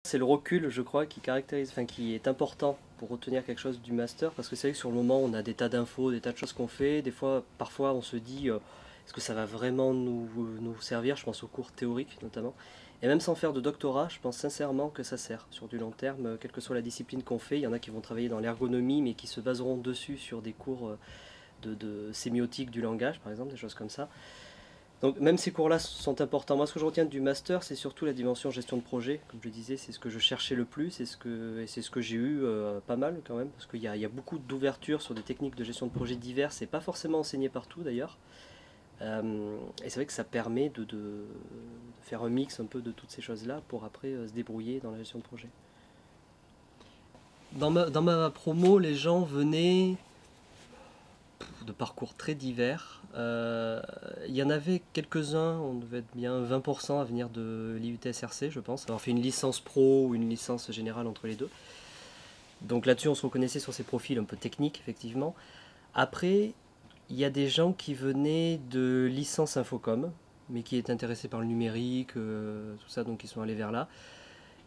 C'est le recul, je crois, qui caractérise, enfin, qui est important pour retenir quelque chose du master, parce que c'est vrai que sur le moment, on a des tas d'infos, des tas de choses qu'on fait. Des fois, parfois, on se dit, est-ce que ça va vraiment nous servir? Je pense aux cours théoriques notamment. Et même sans faire de doctorat, je pense sincèrement que ça sert sur du long terme, quelle que soit la discipline qu'on fait. Il y en a qui vont travailler dans l'ergonomie, mais qui se baseront dessus sur des cours de sémiotique du langage, par exemple, des choses comme ça. Donc même ces cours-là sont importants. Moi, ce que je retiens du master, c'est surtout la dimension gestion de projet. Comme je disais, c'est ce que je cherchais le plus et c'est ce que j'ai eu pas mal quand même, parce qu'il y a beaucoup d'ouverture sur des techniques de gestion de projet diverses. C'est pas forcément enseigné partout d'ailleurs. Et c'est vrai que ça permet de faire un mix un peu de toutes ces choses-là pour après se débrouiller dans la gestion de projet. Dans ma promo, les gens venaient de parcours très divers. Il y en avait quelques-uns, on devait être bien 20% à venir de l'IUT-SRC, je pense, avoir fait une licence pro ou une licence générale entre les deux. Donc là-dessus, on se reconnaissait sur ces profils un peu techniques, effectivement. Après, il y a des gens qui venaient de licence Infocom, mais qui étaient intéressés par le numérique, tout ça, donc ils sont allés vers là.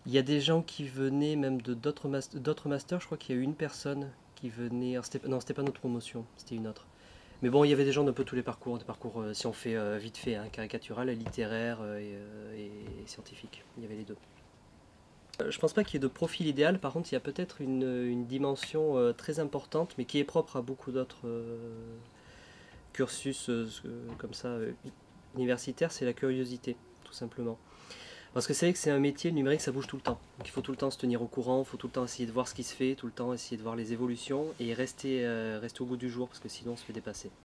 Il y a des gens qui venaient même de d'autres masters, je crois qu'il y a eu une personne qui venait. Non, c'était pas notre promotion, c'était une autre. Mais bon, il y avait des gens d'un peu tous les parcours, des parcours, si on fait vite fait, hein, caricatural, littéraire et scientifique. Il y avait les deux. Je pense pas qu'il y ait de profil idéal, par contre, il y a peut-être une dimension très importante, mais qui est propre à beaucoup d'autres cursus comme ça, universitaires, c'est la curiosité, tout simplement. Parce que c'est vrai que c'est un métier, le numérique, ça bouge tout le temps. Donc il faut tout le temps se tenir au courant, il faut tout le temps essayer de voir ce qui se fait, tout le temps essayer de voir les évolutions et rester au goût du jour, parce que sinon on se fait dépasser.